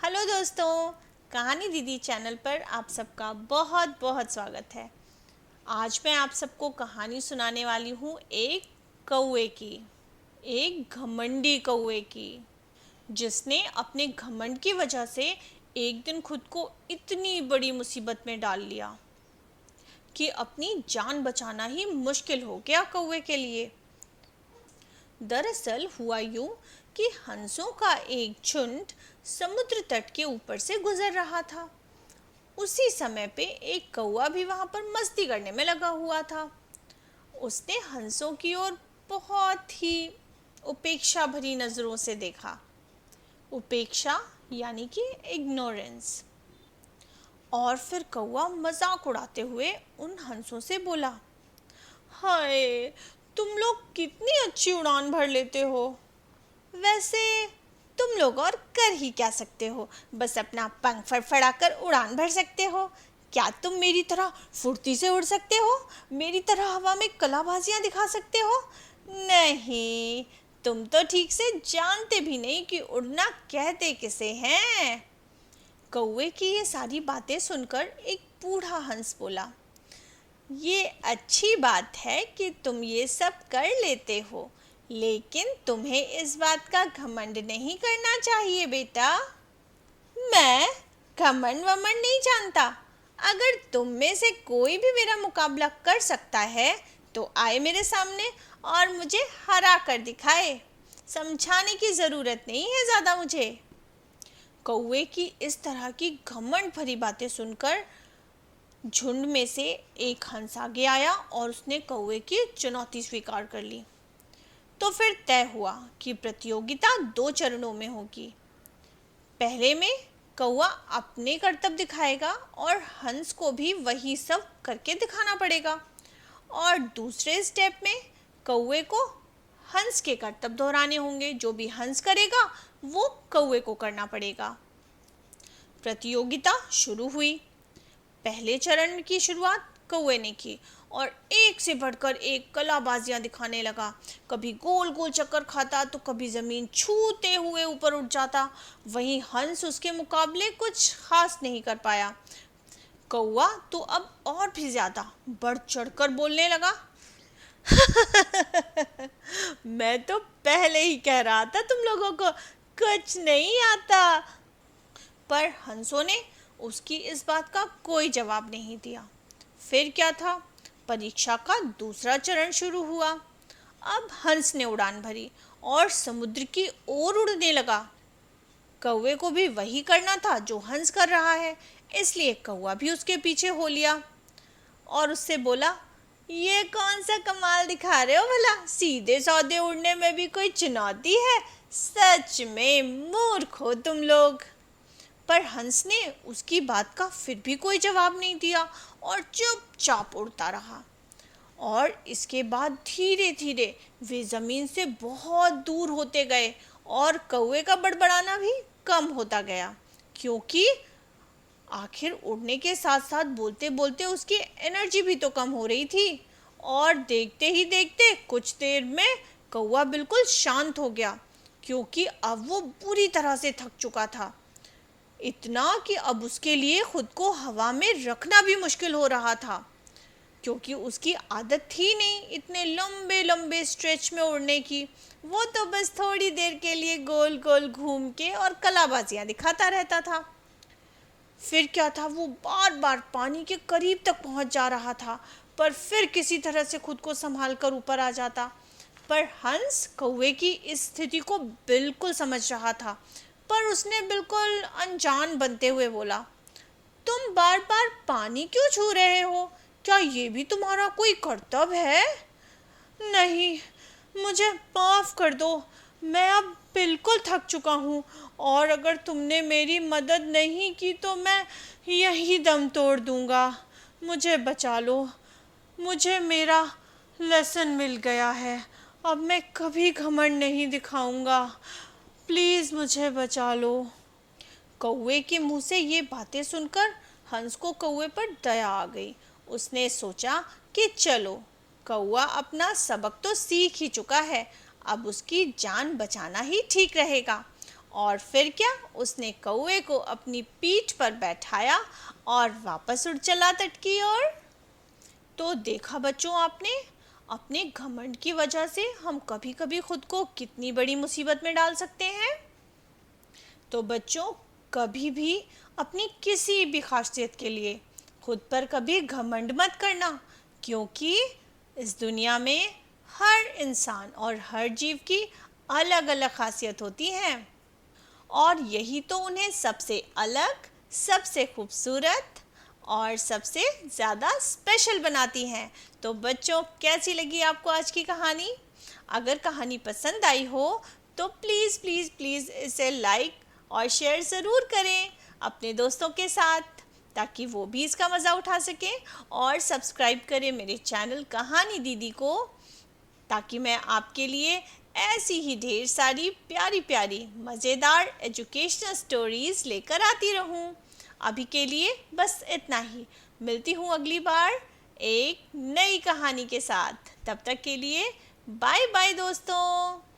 Hello दोस्तों, कहानी दीदी चैनल पर आप सबका बहुत बहुत स्वागत है। आज मैं आप सबको कहानी सुनाने वाली हूँ एक कौवे की, एक घमंडी कौवे की, जिसने अपने घमंड की वजह से एक दिन खुद को इतनी बड़ी मुसीबत में डाल लिया कि अपनी जान बचाना ही मुश्किल हो गया कौवे के लिए। दरअसल हुआ यूं कि हंसों का एक झुंड समुद्र तट के ऊपर से गुजर रहा था। उसी समय पे एक कौवा भी वहां पर मस्ती करने में लगा हुआ था। उसने हंसों की ओर बहुत ही उपेक्षा भरी नजरों से देखा। उपेक्षा यानी कि इग्नोरेंस। और फिर कौवा मजाक उड़ाते हुए उन हंसों से बोला, हाय, तुम लोग कितनी अच्छी उड़ान भर लेते हो। वैसे तुम लोग और कर ही क्या सकते हो, बस अपना पंख फड़फड़ाकर उड़ान भर सकते हो। क्या तुम मेरी तरह फुर्ती से उड़ सकते हो, मेरी तरह हवा में कलाबाजियां दिखा सकते हो? नहीं, तुम तो ठीक से जानते भी नहीं कि उड़ना कहते किसे हैं। कौवे की ये सारी बातें सुनकर एक बूढ़ा हंस बोला, ये अच्छी बात है कि तुम ये सब कर लेते हो, लेकिन तुम्हें इस बात का घमंड नहीं करना चाहिए बेटा। मैं घमंड वमंड नहीं जानता। अगर तुम में से कोई भी मेरा मुकाबला कर सकता है तो आए मेरे सामने और मुझे हरा कर दिखाए। समझाने की ज़रूरत नहीं है ज़्यादा मुझे। कौवे की इस तरह की घमंड भरी बातें सुनकर झुंड में से एक हंस आगे आया और उसने कौवे की चुनौती स्वीकार कर ली। तो फिर तय हुआ कि प्रतियोगिता 2 चरणों में होगी। पहले में कौवा अपने करतब दिखाएगा और हंस को भी वही सब करके दिखाना पड़ेगा। और दूसरे स्टेप में कौवे को हंस के करतब दोहराने होंगे। जो भी हंस करेगा वो कौवे को करना पड़ेगा। प्रतियोगिता शुरू हुई। पहले चरण की शुरुआत कौवे ने की और एक से बढ़कर एक कलाबाजियां दिखाने लगा। कभी गोल गोल चक्कर खाता तो कभी जमीन छूते हुए ऊपर उठ जाता। वहीं हंस उसके मुकाबले कुछ खास नहीं कर पाया। कौवा तो अब और भी ज्यादा बढ़ चढ़कर बोलने लगा, मैं तो पहले ही कह रहा था तुम लोगों को कुछ नहीं आता। पर हंसों ने उसकी इस बात का कोई जवाब नहीं दिया। फिर क्या था, परीक्षा का दूसरा चरण शुरू हुआ। अब हंस ने उड़ान भरी और समुद्र की ओर उड़ने लगा। कौवे को भी वही करना था जो हंस कर रहा है, इसलिए कौवा भी उसके पीछे हो लिया और उससे बोला, ये कौन सा कमाल दिखा रहे हो भला, सीधे साधे उड़ने में भी कोई चुनौती है? सच में मूर्ख हो तुम लोग। पर हंस ने उसकी बात का फिर भी कोई जवाब नहीं दिया और चुपचाप उड़ता रहा। और इसके बाद धीरे धीरे वे जमीन से बहुत दूर होते गए और कौवे का बड़बड़ाना भी कम होता गया, क्योंकि आखिर उड़ने के साथ साथ बोलते बोलते उसकी एनर्जी भी तो कम हो रही थी। और देखते ही देखते कुछ देर में कौवा बिल्कुल शांत हो गया, क्योंकि अब वो बुरी तरह से थक चुका था। इतना कि अब उसके लिए खुद को हवा में रखना भी मुश्किल हो रहा था, क्योंकि उसकी आदत थी नहीं इतने लंबे लंबे स्ट्रेच में उड़ने की। वो तो बस थोड़ी देर के लिए गोल गोल घूम के और कलाबाजियां दिखाता रहता था। फिर क्या था, वो बार बार पानी के करीब तक पहुंच जा रहा था, पर फिर किसी तरह से खुद को संभाल कर ऊपर आ जाता। पर हंस कौवे की इस स्थिति को बिल्कुल समझ रहा था, पर उसने बिल्कुल अनजान बनते हुए बोला, तुम बार बार पानी क्यों छू रहे हो? क्या ये भी तुम्हारा कोई कर्तव्य है? नहीं, मुझे माफ़ कर दो, मैं अब बिल्कुल थक चुका हूँ और अगर तुमने मेरी मदद नहीं की तो मैं यही दम तोड़ दूँगा। मुझे बचा लो, मुझे मेरा लेसन मिल गया है। अब मैं कभी घमंड नहीं दिखाऊंगा, प्लीज़ मुझे बचा लो। कौवे के मुंह से ये बातें सुनकर हंस को कौवे पर दया आ गई। उसने सोचा कि चलो, कौवा अपना सबक तो सीख ही चुका है, अब उसकी जान बचाना ही ठीक रहेगा। और फिर क्या, उसने कौवे को अपनी पीठ पर बैठाया और वापस उड़ चला तट की ओर। तो देखा बच्चों आपने, अपने घमंड की वजह से हम कभी कभी खुद को कितनी बड़ी मुसीबत में डाल सकते हैं। तो बच्चों, कभी भी अपनी किसी भी खासियत के लिए खुद पर कभी घमंड मत करना, क्योंकि इस दुनिया में हर इंसान और हर जीव की अलग अलग खासियत होती है और यही तो उन्हें सबसे अलग, सबसे खूबसूरत और सबसे ज़्यादा स्पेशल बनाती हैं। तो बच्चों, कैसी लगी आपको आज की कहानी? अगर कहानी पसंद आई हो तो प्लीज़ प्लीज़ प्लीज़ इसे लाइक और शेयर ज़रूर करें अपने दोस्तों के साथ, ताकि वो भी इसका मज़ा उठा सकें। और सब्सक्राइब करें मेरे चैनल कहानी दीदी को, ताकि मैं आपके लिए ऐसी ही ढेर सारी प्यारी प्यारी मज़ेदार एजुकेशनल स्टोरीज़ लेकर आती रहूं। अभी के लिए बस इतना ही। मिलती हूँ अगली बार एक नई कहानी के साथ। तब तक के लिए बाय बाय दोस्तों।